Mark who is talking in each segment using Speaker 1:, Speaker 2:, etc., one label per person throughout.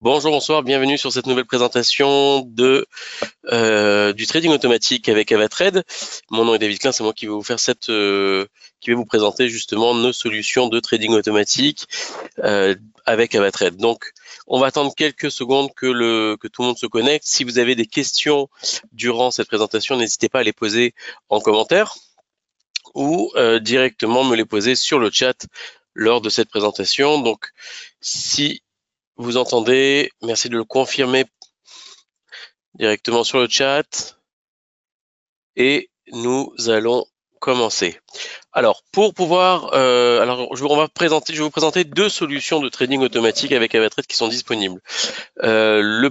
Speaker 1: Bonjour, bonsoir, bienvenue sur cette nouvelle présentation du trading automatique avec Avatrade. Mon nom est David Klein, c'est moi qui vais vous faire qui vais vous présenter justement nos solutions de trading automatique avec Avatrade. Donc, on va attendre quelques secondes que tout le monde se connecte. Si vous avez des questions durant cette présentation, n'hésitez pas à les poser en commentaire ou directement me les poser sur le chat lors de cette présentation. Donc, si vous entendez, merci de le confirmer directement sur le chat. Et nous allons commencer. Alors, pour pouvoir, je vais vous présenter deux solutions de trading automatique avec Avatrade qui sont disponibles. Il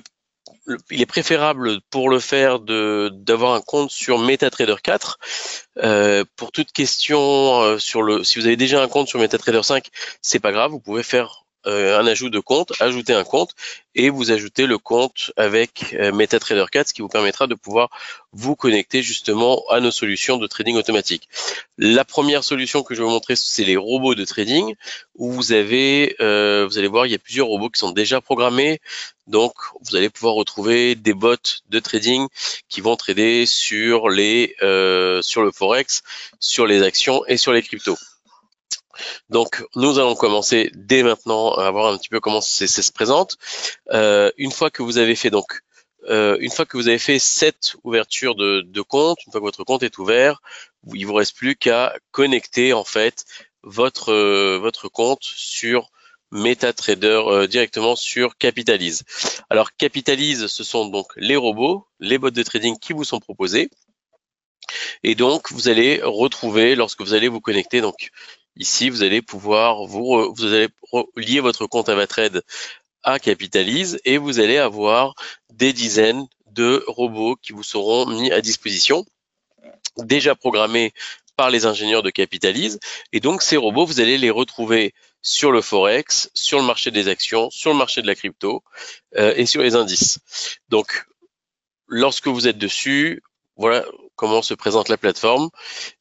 Speaker 1: est préférable pour le faire d'avoir un compte sur MetaTrader 4. Pour toute question si vous avez déjà un compte sur MetaTrader 5, c'est pas grave, vous pouvez faire un ajout de compte, ajouter un compte et vous ajoutez le compte avec MetaTrader 4, ce qui vous permettra de pouvoir vous connecter justement à nos solutions de trading automatique. La première solution que je vais vous montrer, c'est les robots de trading où vous allez voir, il y a plusieurs robots qui sont déjà programmés. Donc, vous allez pouvoir retrouver des bots de trading qui vont trader sur le forex, sur les actions et sur les cryptos. Donc, nous allons commencer dès maintenant à voir un petit peu comment ça se présente. Une fois que vous avez fait cette ouverture de compte, une fois que votre compte est ouvert, il vous reste plus qu'à connecter en fait votre compte sur MetaTrader directement sur Capitalize. Alors Capitalize, ce sont donc les robots, les bots de trading qui vous sont proposés. Et donc vous allez retrouver lorsque vous allez vous connecter. Donc ici vous allez pouvoir vous allez lier votre compte Avatrade à Capitalize et vous allez avoir des dizaines de robots qui vous seront mis à disposition, déjà programmés par les ingénieurs de Capitalize. Et donc ces robots, vous allez les retrouver sur le forex, sur le marché des actions, sur le marché de la crypto et sur les indices. Donc lorsque vous êtes dessus, voilà comment se présente la plateforme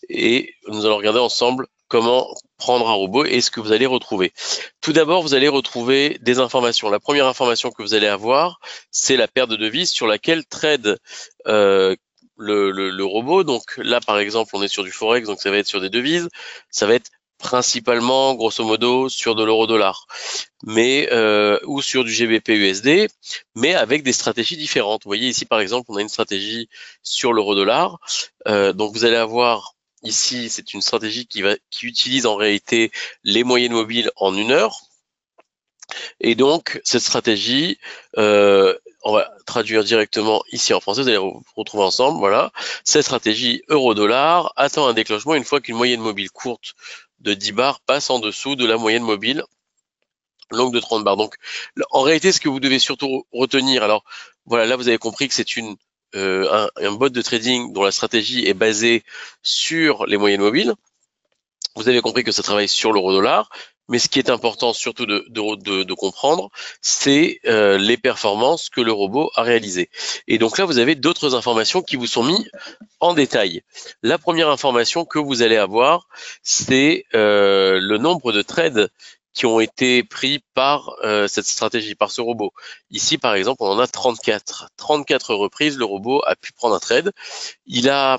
Speaker 1: et nous allons regarder ensemble comment prendre un robot et ce que vous allez retrouver. Tout d'abord, vous allez retrouver des informations. La première information que vous allez avoir, c'est la paire de devises sur laquelle trade le robot. Donc là, par exemple, on est sur du forex, donc ça va être sur des devises. Ça va être principalement, grosso modo, sur de l'euro-dollar, ou sur du GBP-USD, mais avec des stratégies différentes. Vous voyez ici, par exemple, on a une stratégie sur l'euro-dollar. Donc vous allez avoir ici, c'est une stratégie qui utilise en réalité les moyennes mobiles en 1 heure. Et donc, cette stratégie, on va traduire directement ici en français, vous allez retrouver ensemble, voilà. Cette stratégie euro-dollar attend un déclenchement une fois qu'une moyenne mobile courte de 10 bars passe en dessous de la moyenne mobile longue de 30 bars. Donc, en réalité, ce que vous devez surtout retenir, alors, voilà, là, vous avez compris que c'est un bot de trading dont la stratégie est basée sur les moyennes mobiles. Vous avez compris que ça travaille sur l'euro-dollar, mais ce qui est important surtout de comprendre, c'est les performances que le robot a réalisées. Et donc là, vous avez d'autres informations qui vous sont mises en détail. La première information que vous allez avoir, c'est le nombre de trades qui ont été pris par cette stratégie, par ce robot. Ici, par exemple, on en a 34. 34 reprises, le robot a pu prendre un trade. Il a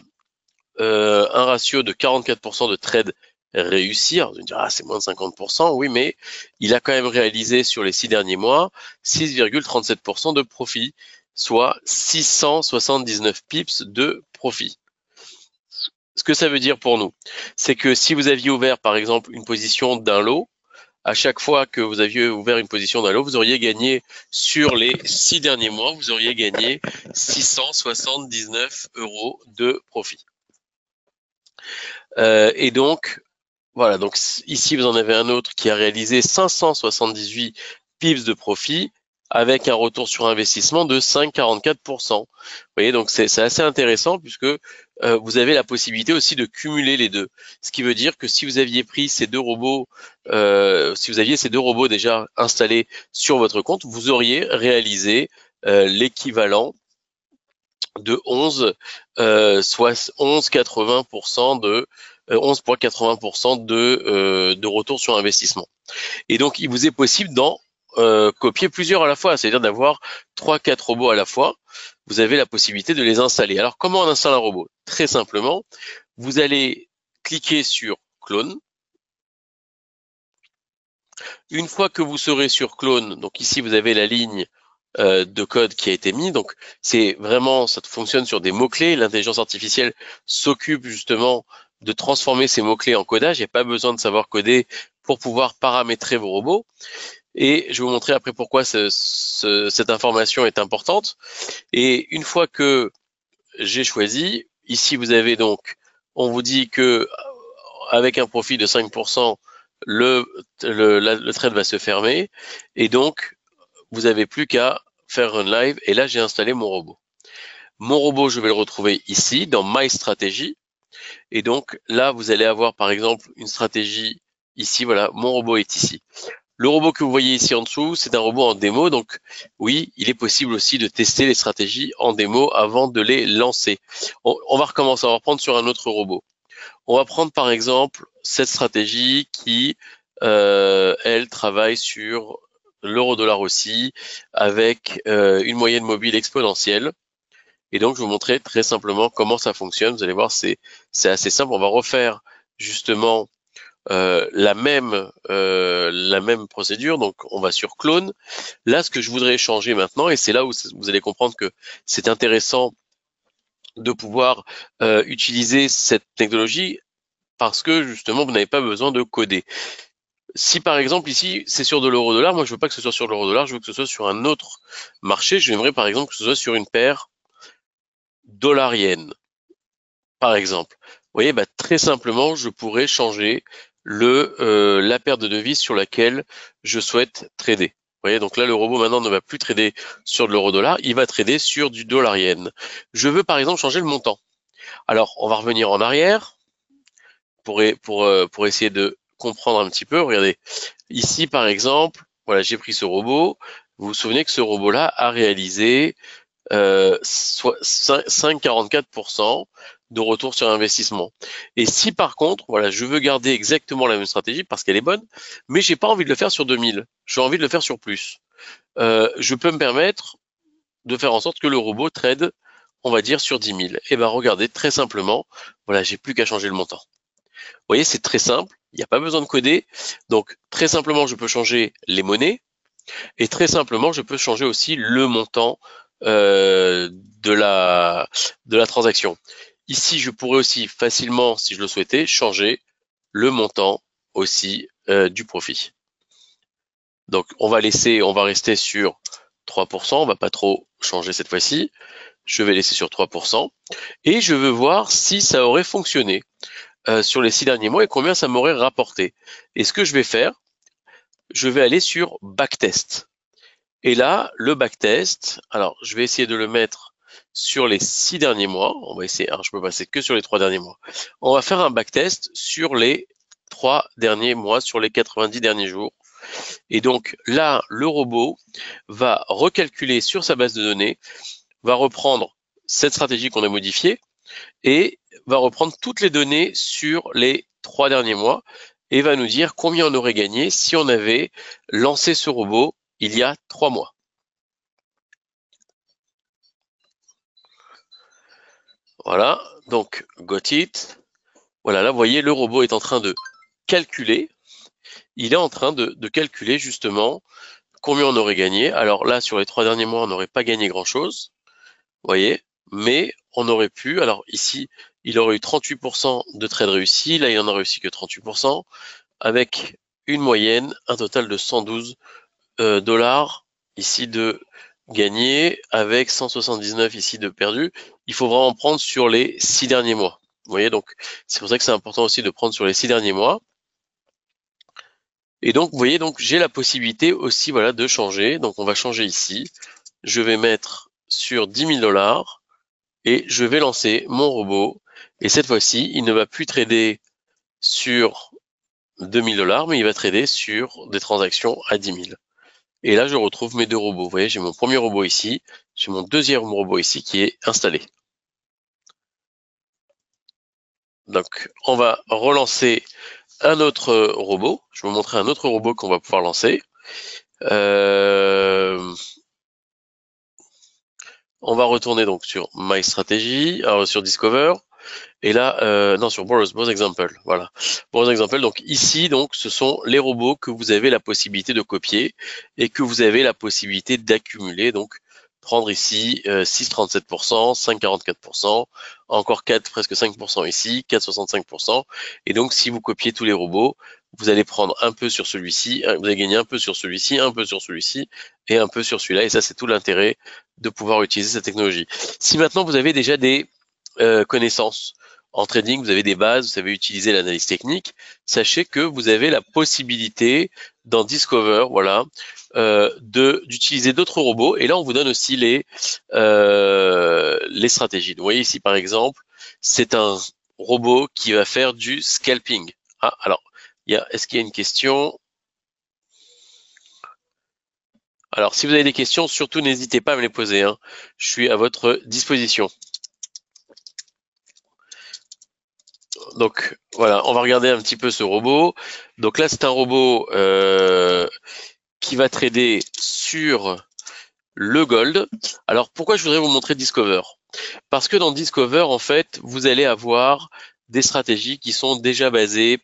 Speaker 1: un ratio de 44% de trades réussir. Vous allez dire, c'est moins de 50%, oui, mais il a quand même réalisé sur les 6 derniers mois 6,37% de profit, soit 679 pips de profit. Ce que ça veut dire pour nous, c'est que si vous aviez ouvert par exemple une position d'un lot, à chaque fois que vous aviez ouvert une position d'un lot, vous auriez gagné sur les 6 derniers mois, vous auriez gagné 679 € de profit. Et donc, voilà, donc ici vous en avez un autre qui a réalisé 578 pips de profit avec un retour sur investissement de 5,44%. Vous voyez, donc c'est assez intéressant puisque vous avez la possibilité aussi de cumuler les deux. Ce qui veut dire que si vous aviez pris ces deux robots, si vous aviez ces deux robots déjà installés sur votre compte, vous auriez réalisé l'équivalent de 11,80% de 11,80% de retour sur investissement. Et donc, il vous est possible copier plusieurs à la fois, c'est-à-dire d'avoir 3-4 robots à la fois. Vous avez la possibilité de les installer. Alors comment on installe un robot? Très simplement, vous allez cliquer sur clone. Une fois que vous serez sur clone, donc ici vous avez la ligne de code qui a été mise. Donc c'est vraiment, ça fonctionne sur des mots-clés. L'intelligence artificielle s'occupe justement de transformer ces mots-clés en codage. Il n'y a pas besoin de savoir coder pour pouvoir paramétrer vos robots. Et je vais vous montrer après pourquoi cette information est importante. Et une fois que j'ai choisi, ici vous avez donc, on vous dit que avec un profit de 5%, le thread va se fermer. Et donc, vous n'avez plus qu'à faire Run Live. Et là, j'ai installé mon robot. Mon robot, je vais le retrouver ici, dans My Strategy. Et donc, là, vous allez avoir, par exemple, une stratégie ici. Voilà, mon robot est ici. Le robot que vous voyez ici en dessous, c'est un robot en démo. Donc, oui, il est possible aussi de tester les stratégies en démo avant de les lancer. On va recommencer, on va reprendre sur un autre robot. On va prendre, par exemple, cette stratégie qui, elle, travaille sur l'euro-dollar aussi, avec une moyenne mobile exponentielle. Et donc, je vais vous montrer très simplement comment ça fonctionne. Vous allez voir, c'est assez simple. On va refaire justement la même procédure. Donc, on va sur clone. Là, ce que je voudrais changer maintenant, et c'est là où vous allez comprendre que c'est intéressant de pouvoir utiliser cette technologie parce que justement, vous n'avez pas besoin de coder. Si par exemple ici c'est sur de l'euro-dollar, moi je veux pas que ce soit sur l'euro-dollar, je veux que ce soit sur un autre marché. J'aimerais par exemple que ce soit sur une paire dollar-yen, par exemple. Vous voyez, bah, très simplement, je pourrais changer la paire de devises sur laquelle je souhaite trader. Vous voyez, donc là le robot maintenant ne va plus trader sur de l'euro-dollar, il va trader sur du dollar-yen. Je veux par exemple changer le montant. Alors on va revenir en arrière pour essayer de comprendre un petit peu. Regardez, ici par exemple, voilà, j'ai pris ce robot. Vous vous souvenez que ce robot-là a réalisé 5,44% de retour sur investissement. Et si par contre, voilà, je veux garder exactement la même stratégie parce qu'elle est bonne, mais j'ai pas envie de le faire sur 2000, j'ai envie de le faire sur plus. Je peux me permettre de faire en sorte que le robot trade, on va dire, sur 10 000. Et ben regardez, très simplement, voilà, j'ai plus qu'à changer le montant. Vous voyez, c'est très simple, il n'y a pas besoin de coder. Donc, très simplement, je peux changer les monnaies et très simplement, je peux changer aussi le montant de la transaction. Ici, je pourrais aussi facilement, si je le souhaitais, changer le montant aussi du profit. Donc, on va rester sur 3%, on va pas trop changer cette fois-ci. Je vais laisser sur 3% et je veux voir si ça aurait fonctionné sur les 6 derniers mois et combien ça m'aurait rapporté. Et ce que je vais faire, je vais aller sur backtest. Et là, le backtest, alors je vais essayer de le mettre sur les 6 derniers mois. On va essayer, alors je peux passer que sur les 3 derniers mois. On va faire un backtest sur les 3 derniers mois, sur les 90 derniers jours. Et donc là, le robot va recalculer sur sa base de données, va reprendre cette stratégie qu'on a modifiée et va reprendre toutes les données sur les 3 derniers mois et va nous dire combien on aurait gagné si on avait lancé ce robot il y a 3 mois. Voilà, donc got it. Voilà, là vous voyez le robot est en train de calculer. Il est en train de calculer justement combien on aurait gagné. Alors là sur les 3 derniers mois on n'aurait pas gagné grand chose. Vous voyez, mais on aurait pu, alors ici il aurait eu 38% de trade réussi, là il en a réussi que 38%, avec une moyenne, un total de 112 dollars ici de gagné, avec 179 ici de perdu. Il faut vraiment prendre sur les 6 derniers mois. Vous voyez, donc c'est pour ça que c'est important aussi de prendre sur les 6 derniers mois. Et donc, vous voyez, donc j'ai la possibilité aussi, voilà, de changer. Donc, on va changer ici. Je vais mettre sur 10 000 dollars et je vais lancer mon robot. Et cette fois-ci, il ne va plus trader sur 2 000 dollars, mais il va trader sur des transactions à 10 000. Et là, je retrouve mes deux robots. Vous voyez, j'ai mon premier robot ici, j'ai mon deuxième robot ici qui est installé. Donc, on va relancer un autre robot. Je vais vous montrer un autre robot qu'on va pouvoir lancer. On va retourner donc sur My Strategy, sur Discover. Et là, non, sur Browse Example, voilà. Browse Example, donc ici, donc, ce sont les robots que vous avez la possibilité de copier et que vous avez la possibilité d'accumuler. Donc, prendre ici 6,37%, 5,44%, encore 4, presque 5% ici, 4,65%. Et donc, si vous copiez tous les robots, vous allez prendre un peu sur celui-ci, vous allez gagner un peu sur celui-ci, un peu sur celui-ci et un peu sur celui-là. Et ça, c'est tout l'intérêt de pouvoir utiliser cette technologie. Si maintenant vous avez déjà des connaissances en trading, vous avez des bases, vous savez utiliser l'analyse technique, sachez que vous avez la possibilité dans Discover, voilà, d'utiliser d'autres robots. Et là, on vous donne aussi les stratégies. Donc, vous voyez ici, par exemple, c'est un robot qui va faire du scalping. Ah, alors, est-ce qu'il y a une question? Alors, si vous avez des questions, surtout n'hésitez pas à me les poser, hein. Je suis à votre disposition. Donc voilà, on va regarder un petit peu ce robot. Donc là, c'est un robot qui va trader sur le gold. Alors pourquoi je voudrais vous montrer Discover? Parce que dans Discover, en fait, vous allez avoir des stratégies qui sont déjà basées.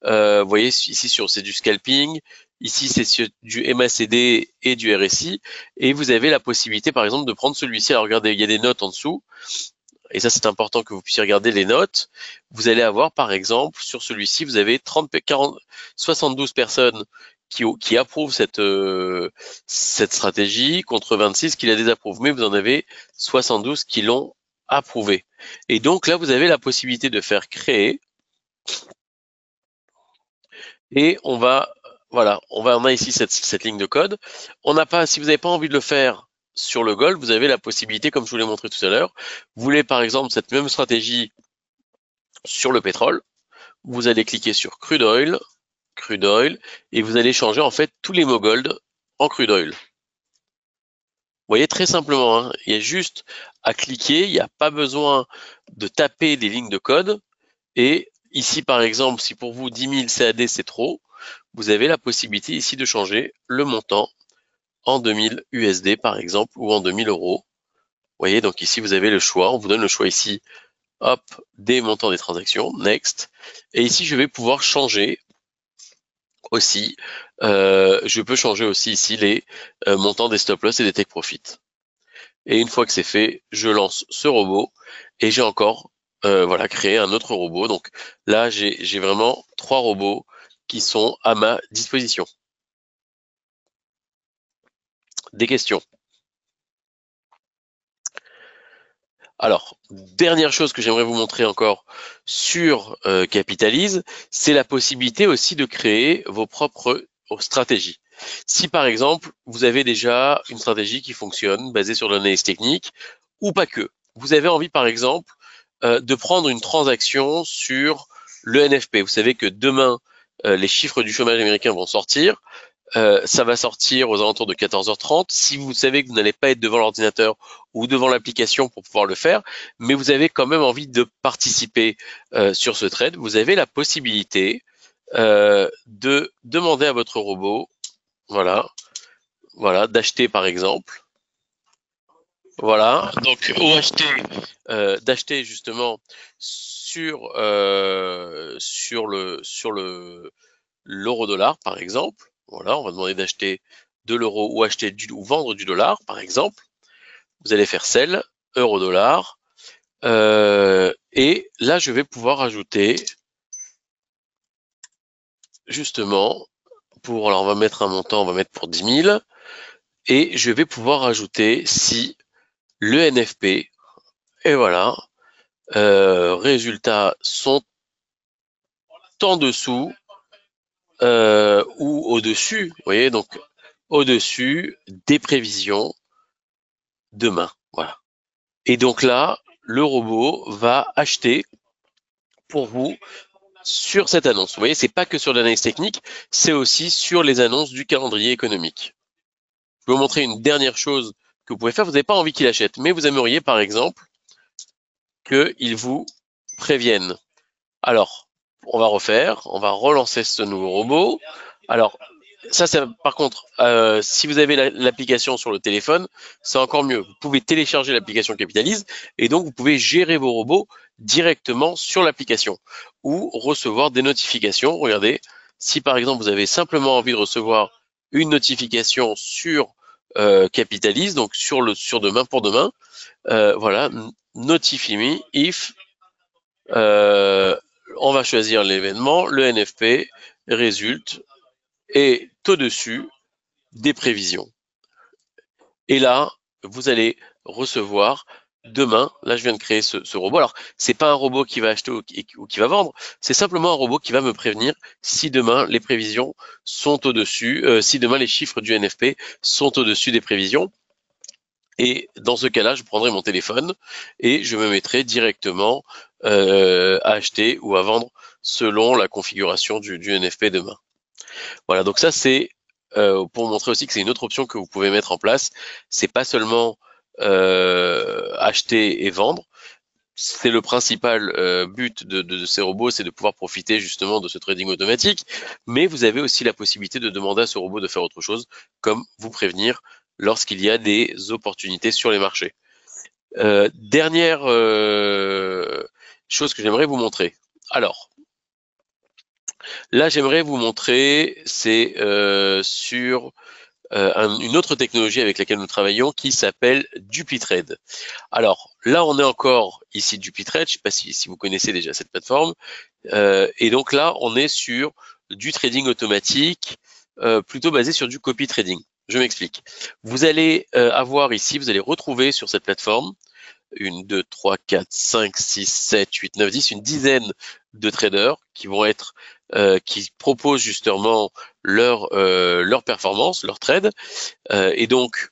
Speaker 1: Vous voyez ici c'est du scalping. Ici, c'est du MACD et du RSI. Et vous avez la possibilité, par exemple, de prendre celui-ci. Alors regardez, il y a des notes en dessous. Et ça, c'est important que vous puissiez regarder les notes. Vous allez avoir, par exemple, sur celui-ci, vous avez 72 personnes qui approuvent cette stratégie contre 26 qui la désapprouvent. Mais vous en avez 72 qui l'ont approuvé. Et donc là, vous avez la possibilité de faire créer. Et on a ici cette ligne de code. Si vous n'avez pas envie de le faire sur le gold, vous avez la possibilité, comme je vous l'ai montré tout à l'heure, vous voulez par exemple cette même stratégie sur le pétrole, vous allez cliquer sur crude oil, et vous allez changer en fait tous les mots gold en crude oil. Vous voyez très simplement, hein, il y a juste à cliquer, il n'y a pas besoin de taper des lignes de code. Et ici par exemple, si pour vous 10 000 CAD c'est trop, vous avez la possibilité ici de changer le montant en 2000 USD par exemple ou en 2000 euros. Vous voyez, donc ici vous avez le choix, on vous donne le choix ici, hop, des montants des transactions, next. Et ici je vais pouvoir changer aussi, je peux changer aussi ici les montants des stop loss et des take profit. Et une fois que c'est fait, je lance ce robot et j'ai encore créé un autre robot. Donc là, j'ai vraiment 3 robots qui sont à ma disposition. Des questions? Alors, dernière chose que j'aimerais vous montrer encore sur Capitalise, c'est la possibilité aussi de créer vos propres stratégies. Si par exemple, vous avez déjà une stratégie qui fonctionne, basée sur l'analyse technique, ou pas que, vous avez envie par exemple de prendre une transaction sur le NFP. Vous savez que demain, les chiffres du chômage américain vont sortir. Ça va sortir aux alentours de 14h30. Si vous savez que vous n'allez pas être devant l'ordinateur ou devant l'application pour pouvoir le faire, mais vous avez quand même envie de participer sur ce trade, vous avez la possibilité de demander à votre robot, voilà, d'acheter par exemple. Voilà, donc ou d'acheter justement sur l'euro-dollar par exemple. Voilà, on va demander d'acheter de l'euro ou vendre du dollar par exemple. Vous allez faire sell, euro-dollar. Et là, je vais pouvoir ajouter justement alors on va mettre un montant, on va mettre pour 10 000. Et je vais pouvoir ajouter si le NFP, et voilà, résultats sont en dessous ou au-dessus, vous voyez, donc au-dessus des prévisions demain, voilà. Et donc là, le robot va acheter pour vous sur cette annonce. Vous voyez, c'est pas que sur l'analyse technique, c'est aussi sur les annonces du calendrier économique. Je vais vous montrer une dernière chose que vous pouvez faire. Vous n'avez pas envie qu'il achète, mais vous aimeriez par exemple qu'il vous prévienne. Alors, on va relancer ce nouveau robot. Alors, ça, par contre, si vous avez l'application sur le téléphone, c'est encore mieux. Vous pouvez télécharger l'application Capitalise et donc vous pouvez gérer vos robots directement sur l'application ou recevoir des notifications. Regardez, si par exemple vous avez simplement envie de recevoir une notification sur Capitalise, donc sur demain pour demain, voilà, notify me if on va choisir l'événement, le NFP résulte et au-dessus des prévisions. Et là, vous allez recevoir demain, là je viens de créer ce robot. Alors, c'est pas un robot qui va acheter ou qui va vendre, c'est simplement un robot qui va me prévenir si demain les prévisions sont au-dessus, si demain les chiffres du NFP sont au-dessus des prévisions. Et dans ce cas-là, je prendrai mon téléphone et je me mettrai directement à acheter ou à vendre selon la configuration du NFP demain. Voilà, donc ça c'est pour montrer aussi que c'est une autre option que vous pouvez mettre en place. C'est pas seulement acheter et vendre. C'est le principal but de ces robots, c'est de pouvoir profiter justement de ce trading automatique. Mais vous avez aussi la possibilité de demander à ce robot de faire autre chose, comme vous prévenir lorsqu'il y a des opportunités sur les marchés. Dernière chose que j'aimerais vous montrer. Alors, là, j'aimerais vous montrer, c'est sur une autre technologie avec laquelle nous travaillons qui s'appelle DupliTrade. Alors là, on est encore ici DupliTrade, je ne sais pas si vous connaissez déjà cette plateforme, et donc là, on est sur du trading automatique, plutôt basé sur du copy trading. Je m'explique. Vous allez avoir ici, vous allez retrouver sur cette plateforme 1, 2, 3, 4, 5, 6, 7, 8, 9, 10, une dizaine de traders qui vont être qui proposent justement leur performance, leur trade. Et donc,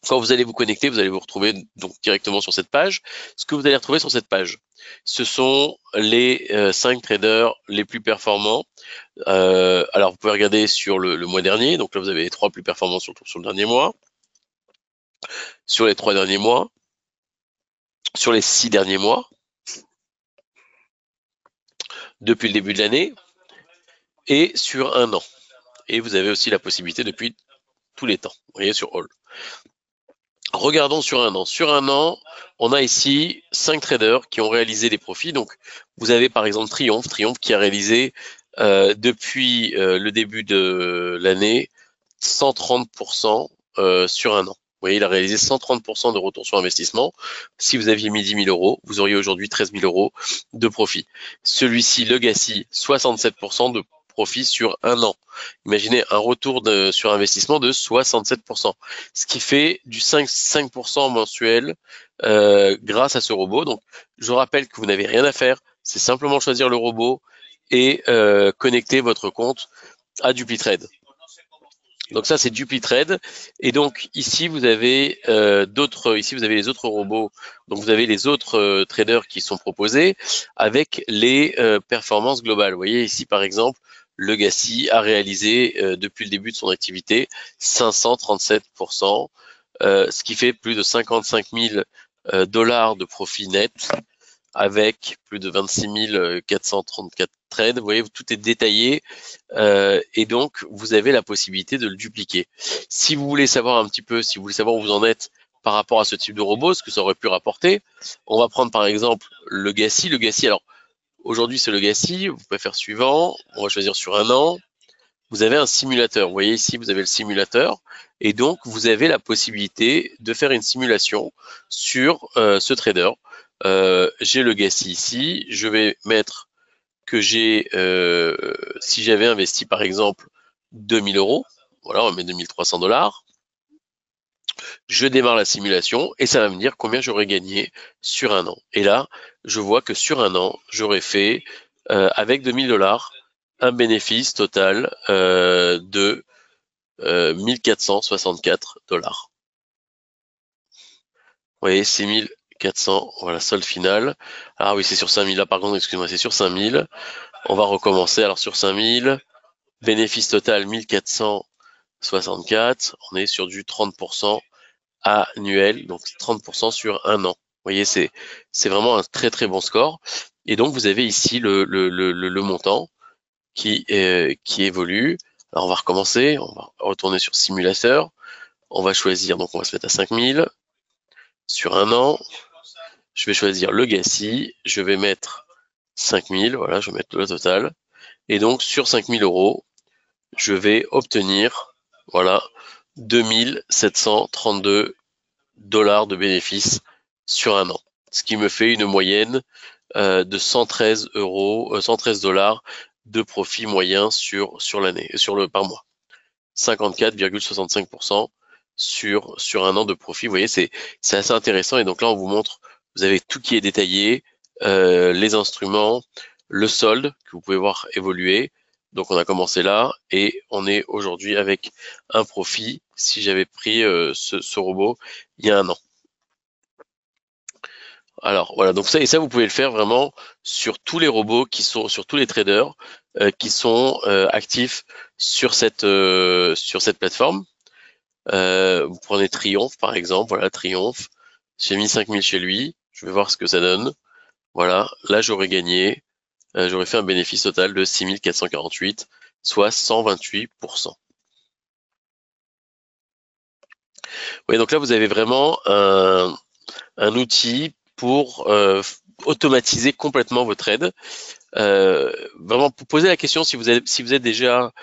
Speaker 1: quand vous allez vous connecter, vous allez vous retrouver donc directement sur cette page. Ce que vous allez retrouver sur cette page, ce sont les 5 traders les plus performants. Alors, vous pouvez regarder sur le mois dernier. Donc là, vous avez les 3 plus performants sur le dernier mois. Sur les 3 derniers mois. Sur les 6 derniers mois. Depuis le début de l'année. Et sur un an. Et vous avez aussi la possibilité depuis tous les temps. Vous voyez, sur All. Regardons sur un an. Sur un an, on a ici 5 traders qui ont réalisé des profits. Donc, vous avez par exemple Triomphe qui a réalisé depuis le début de l'année 130% sur un an. Vous voyez, il a réalisé 130% de retour sur investissement. Si vous aviez mis 10 000 euros, vous auriez aujourd'hui 13 000 euros de profit. Celui-ci, Legacy, 67% de profit sur un an. Imaginez un retour sur investissement de 67%, ce qui fait du 5% mensuel grâce à ce robot. Donc, je rappelle que vous n'avez rien à faire, c'est simplement choisir le robot et connecter votre compte à DupliTrade. Donc ça c'est DupliTrade et donc ici vous avez ici vous avez les autres robots, donc vous avez les autres traders qui sont proposés avec les performances globales. Vous voyez ici par exemple Legacy a réalisé depuis le début de son activité 537%, ce qui fait plus de 55 000 dollars de profit net avec plus de 26 434 trades. Vous voyez, tout est détaillé et donc vous avez la possibilité de le dupliquer. Si vous voulez savoir un petit peu, si vous voulez savoir où vous en êtes par rapport à ce type de robot, ce que ça aurait pu rapporter, on va prendre par exemple le Legacy. Legacy, alors aujourd'hui c'est le Legacy, vous pouvez faire suivant, on va choisir sur un an. Vous avez un simulateur. Vous voyez ici, vous avez le simulateur. Et donc, vous avez la possibilité de faire une simulation sur ce trader. J'ai le Legacy ici. Je vais mettre que j'ai, si j'avais investi par exemple 2000 euros, voilà, on met 2300 dollars. Je démarre la simulation et ça va me dire combien j'aurais gagné sur un an. Et là, je vois que sur un an, j'aurais fait, avec 2000 dollars, un bénéfice total de 1464 dollars. Vous voyez, 6400, voilà, solde final. Ah oui, c'est sur 5000, là par contre, excusez-moi, c'est sur 5000. On va recommencer, alors sur 5000, bénéfice total 1464, on est sur du 30% annuel, donc 30% sur un an. Vous voyez, c'est vraiment un très très bon score. Et donc, vous avez ici le montant qui évolue. Alors on va recommencer, on va retourner sur simulateur, on va choisir, donc on va se mettre à 5000, sur un an, je vais choisir le GACI, je vais mettre 5000, voilà, je vais mettre le total, et donc sur 5000 euros, je vais obtenir, voilà, 2732 $ de bénéfices sur un an, ce qui me fait une moyenne de 113 euros, 113 $ de profit moyen sur l'année, par mois. 54,65% sur un an de profit. Vous voyez, c'est assez intéressant. Et donc là, on vous montre, vous avez tout qui est détaillé, les instruments, le solde que vous pouvez voir évoluer. Donc on a commencé là et on est aujourd'hui avec un profit si j'avais pris ce robot il y a un an. Alors voilà, donc ça, et ça vous pouvez le faire vraiment sur tous les robots qui sont, sur tous les traders qui sont actifs sur cette plateforme. Vous prenez Triomphe par exemple, voilà Triomphe, j'ai mis 5000 chez lui, je vais voir ce que ça donne. Voilà, là j'aurais gagné, j'aurais fait un bénéfice total de 6448, soit 128%. Oui, donc là vous avez vraiment un outil pour automatiser complètement vos trades. Vraiment, pour poser la question, si vous êtes déjà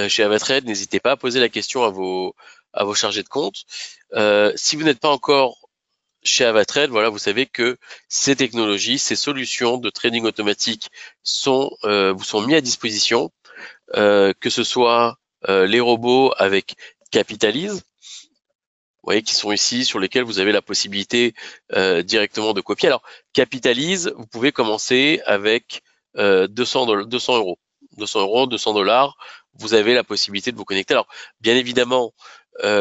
Speaker 1: chez Avatrade, n'hésitez pas à poser la question à vos chargés de compte. Si vous n'êtes pas encore chez Avatrade, voilà, vous savez que ces technologies, ces solutions de trading automatique vous sont mis à disposition, que ce soit les robots avec Capitalize, vous voyez, qui sont ici, sur lesquels vous avez la possibilité directement de copier. Alors, Capitalize, vous pouvez commencer avec 200 €. 200 euros, 200 $, vous avez la possibilité de vous connecter. Alors, bien évidemment,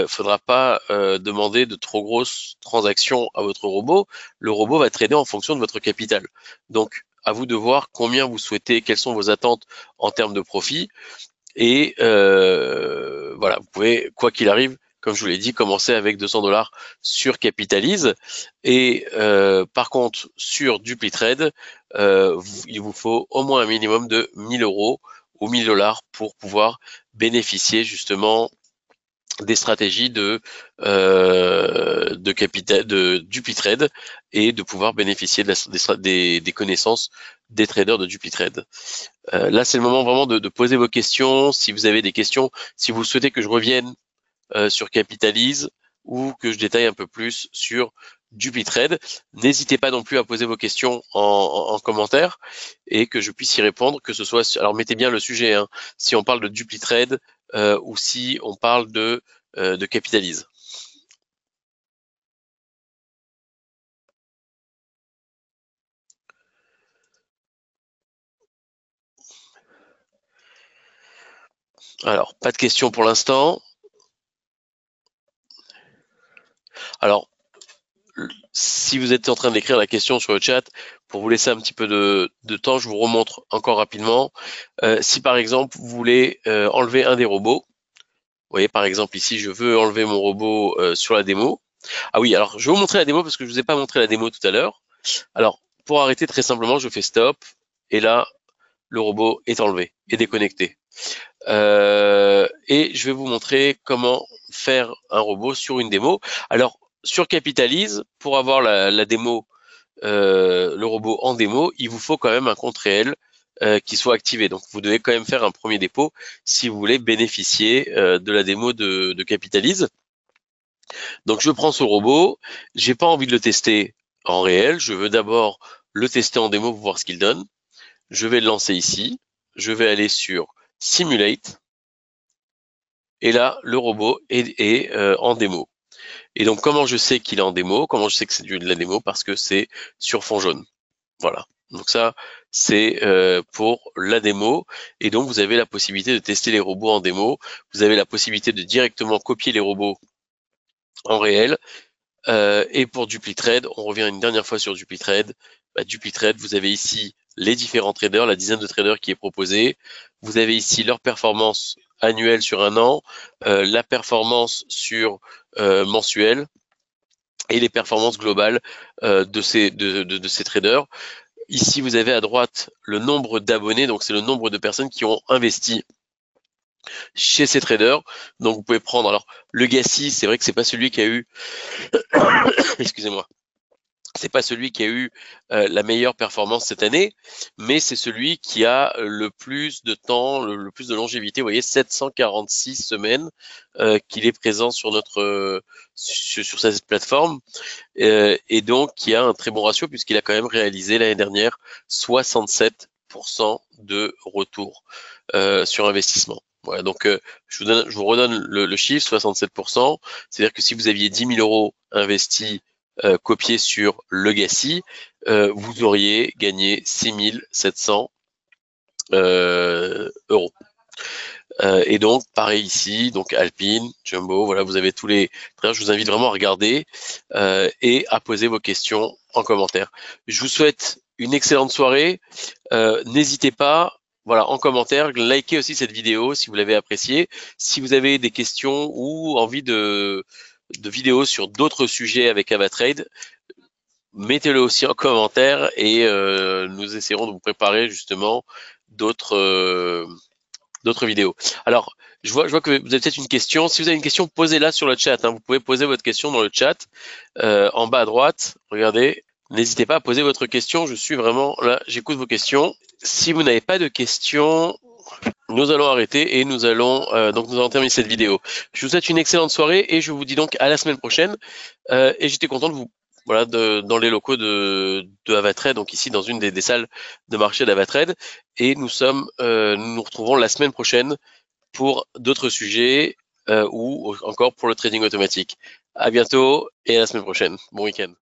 Speaker 1: faudra pas demander de trop grosses transactions à votre robot. Le robot va trader en fonction de votre capital. Donc, à vous de voir combien vous souhaitez, quelles sont vos attentes en termes de profit. Et voilà, vous pouvez, quoi qu'il arrive, comme je vous l'ai dit, commencer avec 200 $ sur Capitalize. Et par contre, sur DupliTrade, il vous faut au moins un minimum de 1000 € ou 1000 $ pour pouvoir bénéficier justement des stratégies de DupliTrade et de pouvoir bénéficier des connaissances des traders de DupliTrade. Là, c'est le moment vraiment de poser vos questions. Si vous avez des questions, si vous souhaitez que je revienne sur Capitalize ou que je détaille un peu plus sur DupliTrade, n'hésitez pas non plus à poser vos questions en commentaire et que je puisse y répondre, que ce soit, alors mettez bien le sujet, hein, si on parle de DupliTrade ou si on parle de Capitalize. Alors, pas de questions pour l'instant. Alors, si vous êtes en train d'écrire la question sur le chat, pour vous laisser un petit peu de temps, je vous remontre encore rapidement. Si par exemple, vous voulez enlever un des robots, vous voyez par exemple ici, je veux enlever mon robot sur la démo. Ah oui, alors je vais vous montrer la démo parce que je ne vous ai pas montré la démo tout à l'heure. Alors, pour arrêter très simplement, je fais stop, et là, le robot est enlevé et déconnecté. Et je vais vous montrer comment faire un robot sur une démo. Alors, sur Capitalize, pour avoir la démo, le robot en démo, il vous faut quand même un compte réel qui soit activé. Donc, vous devez quand même faire un premier dépôt si vous voulez bénéficier de la démo de Capitalize. Donc, je prends ce robot. J'ai pas envie de le tester en réel. Je veux d'abord le tester en démo pour voir ce qu'il donne. Je vais le lancer ici. Je vais aller sur Simulate. Et là, le robot est en démo. Et donc, comment je sais qu'il est en démo? Comment je sais que c'est de la démo? Parce que c'est sur fond jaune. Voilà. Donc ça, c'est pour la démo. Et donc, vous avez la possibilité de tester les robots en démo. Vous avez la possibilité de directement copier les robots en réel. Et pour DupliTrade, on revient une dernière fois sur DupliTrade. DupliTrade, vous avez ici les différents traders, la dizaine de traders qui est proposée. Vous avez ici leur performance annuelle sur un an, la performance sur mensuelle et les performances globales de ces traders. Ici, vous avez à droite le nombre d'abonnés, donc c'est le nombre de personnes qui ont investi chez ces traders. Donc vous pouvez prendre, alors le Gassi, c'est vrai que c'est pas celui qui a eu, excusez-moi, c'est pas celui qui a eu la meilleure performance cette année, mais c'est celui qui a le plus de temps, le plus de longévité. Vous voyez, 746 semaines qu'il est présent sur sur cette plateforme, et donc qui a un très bon ratio puisqu'il a quand même réalisé l'année dernière 67% de retour sur investissement. Voilà, donc je vous redonne le chiffre, 67%. C'est-à-dire que si vous aviez 10 000 euros investis copiés sur Legacy, vous auriez gagné 6 700 euros. Et donc, pareil ici, donc Alpine, Jumbo, voilà, vous avez tous les trailers. Je vous invite vraiment à regarder et à poser vos questions en commentaire. Je vous souhaite une excellente soirée. N'hésitez pas, voilà, en commentaire, likez aussi cette vidéo si vous l'avez appréciée. Si vous avez des questions ou envie de vidéos sur d'autres sujets avec AvaTrade, mettez-le aussi en commentaire et nous essaierons de vous préparer justement d'autres d'autres vidéos. Alors, je vois que vous avez peut-être une question. Si vous avez une question, posez-la sur le chat. Hein. Vous pouvez poser votre question dans le chat en bas à droite. Regardez, n'hésitez pas à poser votre question. Je suis vraiment là, j'écoute vos questions. Si vous n'avez pas de questions, nous allons arrêter et nous allons terminer cette vidéo. Je vous souhaite une excellente soirée et je vous dis donc à la semaine prochaine. Et j'étais content de vous dans les locaux de AvaTrade, donc ici dans une des salles de marché d'AvaTrade. Et nous nous retrouvons la semaine prochaine pour d'autres sujets ou encore pour le trading automatique. À bientôt et à la semaine prochaine. Bon week-end.